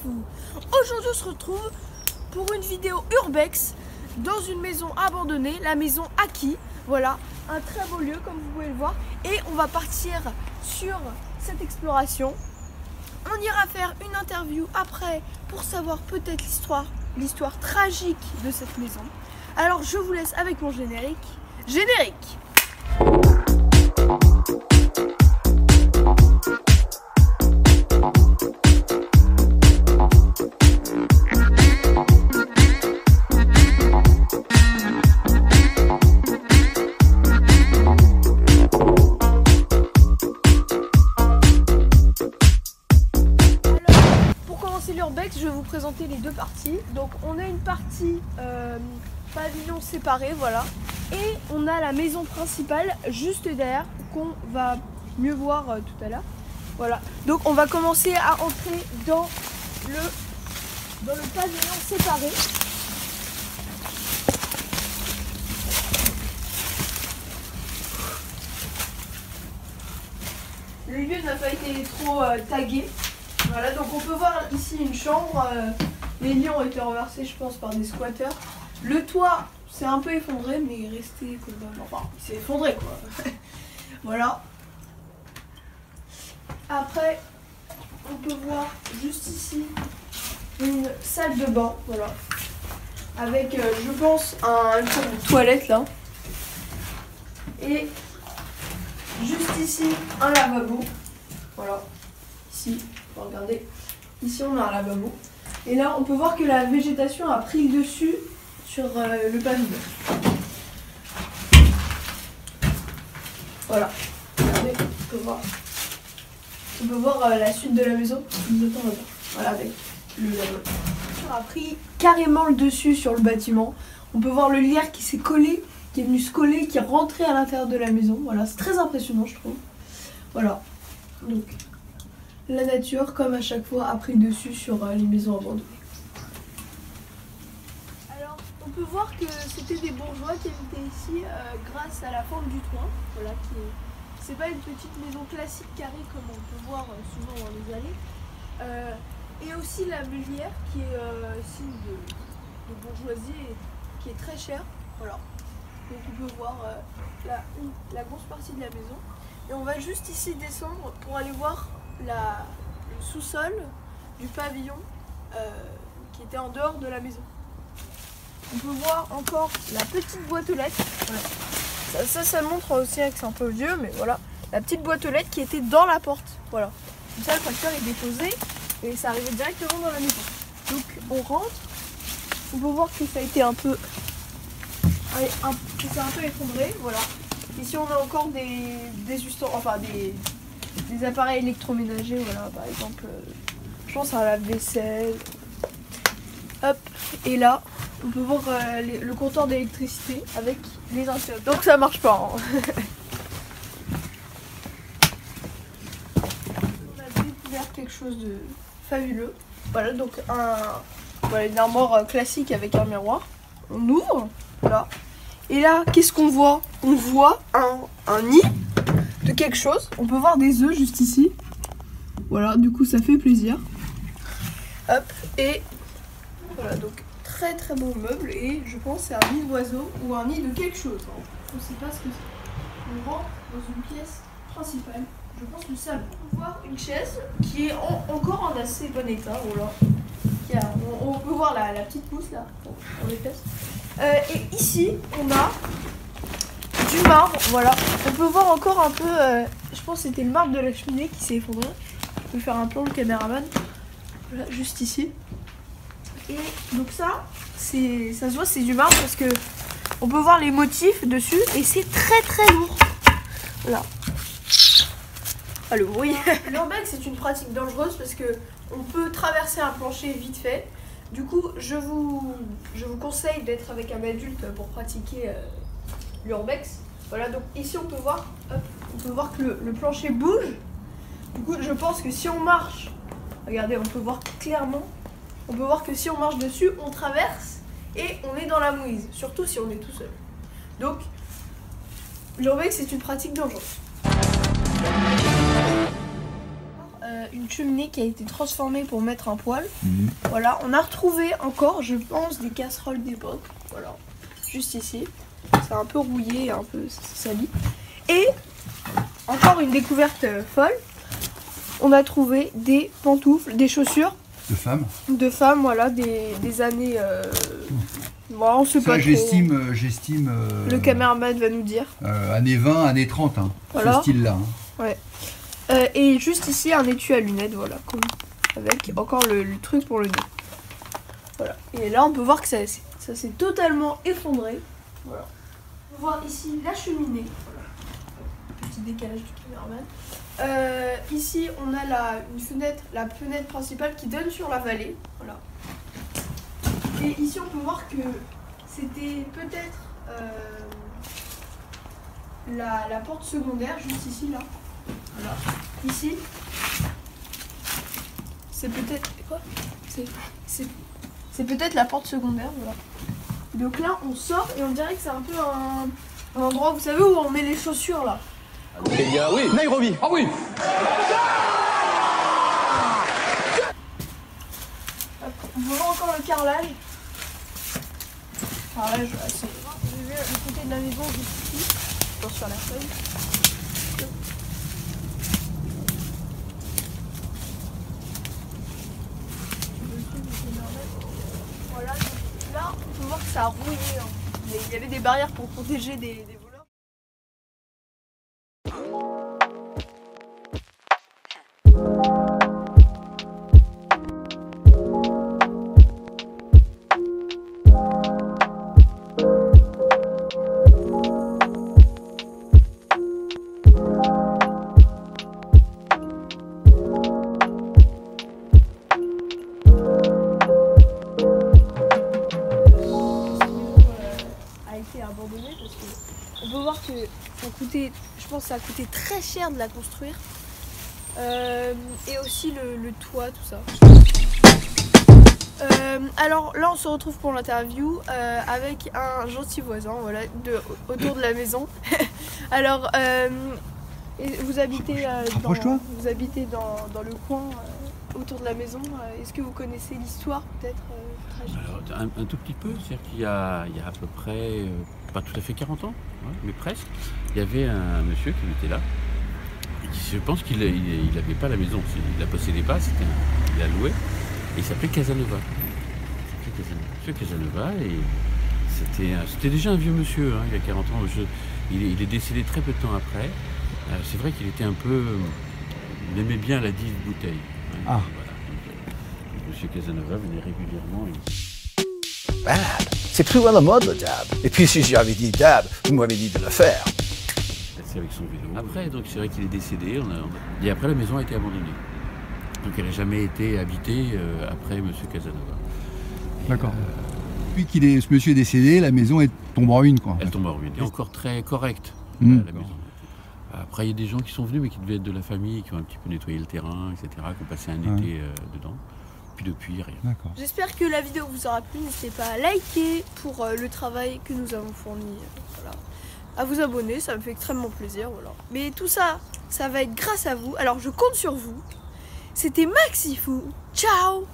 vous. Aujourd'hui on se retrouve pour une vidéo urbex dans une maison abandonnée, la maison Aki. Voilà, un très beau lieu comme vous pouvez le voir. Et on va partir sur cette exploration. On ira faire une interview après pour savoir peut-être l'histoire tragique de cette maison. Alors je vous laisse avec mon générique. Générique! L'urbex, je vais vous présenter les deux parties. Donc on a une partie pavillon séparé, voilà, et on a la maison principale juste derrière qu'on va mieux voir tout à l'heure. Voilà, donc on va commencer à entrer dans le pavillon séparé. Le lieu n'a pas été trop tagué. Voilà, donc on peut voir ici une chambre. Les lits ont été renversés, je pense, par des squatteurs. Le toit s'est un peu effondré, mais il est resté comme enfin, il s'est effondré quoi. Voilà. Après, on peut voir juste ici une salle de bain, voilà, avec, je pense, une toilette là. Et juste ici, un lavabo. Voilà, ici. Regardez, ici on a un lavabo. Et là on peut voir que la végétation a pris le dessus sur le pavillon. Voilà, regardez, on peut voir la suite de la maison. Voilà, avec le lavabo. A pris carrément le dessus sur le bâtiment. On peut voir le lierre qui s'est collé, qui est venu se coller, qui est rentré à l'intérieur de la maison. Voilà, c'est très impressionnant je trouve. Voilà, donc la nature, comme à chaque fois, a pris le dessus sur les maisons abandonnées. Alors, on peut voir que c'était des bourgeois qui habitaient ici grâce à la forme du toit. Voilà, c'est pas une petite maison classique carrée comme on peut voir souvent dans les allées. Et aussi la meulière qui est signe de bourgeoisie et qui est très chère. Voilà. Donc on peut voir la grosse partie de la maison. Et on va juste ici descendre pour aller voir le sous-sol du pavillon qui était en dehors de la maison. On peut voir encore la petite boîte aux lettres. Voilà. Ça montre aussi que c'est un peu vieux, mais voilà. La petite boîte aux lettres qui était dans la porte. Voilà. Comme ça, le facteur est déposé et ça arrivait directement dans la maison. Donc on rentre. On peut voir que ça a été un peu effondré. Voilà. Ici on a encore des appareils électroménagers, voilà, par exemple, je pense à un lave-vaisselle. Hop, et là, on peut voir le compteur d'électricité avec les interrupteurs. Donc ça marche pas. Hein. On a découvert quelque chose de fabuleux. Voilà, donc une armoire classique avec un miroir. On ouvre, là. Et là, qu'est-ce qu'on voit? On voit un nid de quelque chose. On peut voir des œufs juste ici. Voilà, du coup ça fait plaisir. Hop, et voilà, donc très très beau meuble. Et je pense que c'est un nid d'oiseau ou un nid de quelque chose. Hein. On ne sait pas ce que c'est. On rentre dans une pièce principale. Je pense le salon. On peut voir une chaise qui est encore en assez bon état. Voilà. On peut voir la petite pousse là, dans les pièces. Et ici, on a du marbre, voilà. On peut voir encore un peu, je pense que c'était le marbre de la cheminée qui s'est effondré. On peut faire un plan, le caméraman. Voilà, juste ici. Et donc ça se voit, c'est du marbre parce que on peut voir les motifs dessus et c'est très très lourd. Voilà. Ah, le bruit. L'urbex, c'est une pratique dangereuse parce que on peut traverser un plancher vite fait. Du coup, je vous conseille d'être avec un adulte pour pratiquer l'urbex. Voilà, donc ici on peut voir, que le plancher bouge. Du coup, je pense que si on marche, regardez, on peut voir clairement, on peut voir que si on marche dessus, on traverse et on est dans la mouise, surtout si on est tout seul. Donc, l'urbex, c'est une pratique dangereuse. une cheminée qui a été transformée pour mettre un poêle. Mhm. Voilà, on a retrouvé encore, je pense, des casseroles d'époque. Voilà, juste ici. C'est un peu rouillé, un peu sali. Et encore une découverte folle. On a trouvé des pantoufles, des chaussures De femmes. Voilà, des années. Bon, on sait pas Ça, trop. j'estime. Le caméraman va nous dire. Années 20, années 30, hein, Voilà. ce style-là. Hein. Ouais. Et juste ici, un étui à lunettes, voilà, avec encore le truc pour le nez. Voilà. Et là, on peut voir que ça s'est totalement effondré. Voilà. On peut voir ici la cheminée. Voilà. Petit décalage du caméraman. Ici, on a une fenêtre, la fenêtre principale qui donne sur la vallée. Voilà. Et ici, on peut voir que c'était peut-être la porte secondaire, juste ici, là. Voilà. Ici, c'est peut-être quoi? C'est peut-être la porte secondaire, voilà. Donc là, on sort et on dirait que c'est un peu un endroit, vous savez, où on met les chaussures là. Eh bien oui, Nairobi. Ah oui. On peut voir encore le carrelage. Carrelage assez. J'ai vu le côté de la maison juste ici. Je pense sur la feuille. Voilà, donc là on peut voir que ça a rouillé. Hein. Il y avait des barrières pour protéger des voleurs. Abandonné parce que on peut voir que ça coûtait, je pense que ça a coûté très cher de la construire et aussi le toit, tout ça. Alors là on se retrouve pour l'interview avec un gentil voisin, voilà, autour de la maison. Alors vous habitez vous habitez dans le coin autour de la maison. Est-ce que vous connaissez l'histoire peut-être tragique? Alors, un tout petit peu, c'est-à-dire qu'il y a à peu près, pas tout à fait 40 ans, ouais, mais presque, il y avait un monsieur qui était là. Et je pense qu'il n'avait pas la maison, il la possédait pas, il la louait, et il s'appelait Casanova. Monsieur Casanova, et c'était déjà un vieux monsieur, hein, il a 40 ans. Il est décédé très peu de temps après. C'est vrai qu'il était un peu, il aimait bien la dive bouteille. Hein, Ah. Voilà. Donc, monsieur Casanova venait régulièrement. Dab, c'est plus à la mode le dab. Et puis si j'avais dit dab, vous m'avez dit de le faire. Passer avec son vélo. Après, donc c'est vrai qu'il est décédé. Et après, la maison a été abandonnée. Donc elle n'a jamais été habitée après monsieur Casanova. D'accord. Depuis ce monsieur est décédé, la maison tombe en ruine, quoi. Elle tombe en ruine. Elle est encore très correcte, Mmh. la maison. Après, il y a des gens qui sont venus, mais qui devaient être de la famille, qui ont un petit peu nettoyé le terrain, etc., qui ont passé un été dedans. Puis depuis, rien. D'accord. J'espère que la vidéo vous aura plu. N'hésitez pas à liker pour le travail que nous avons fourni. Voilà. À vous abonner, ça me fait extrêmement plaisir. Voilà. Mais tout ça, ça va être grâce à vous. Alors je compte sur vous. C'était Maxifou. Ciao!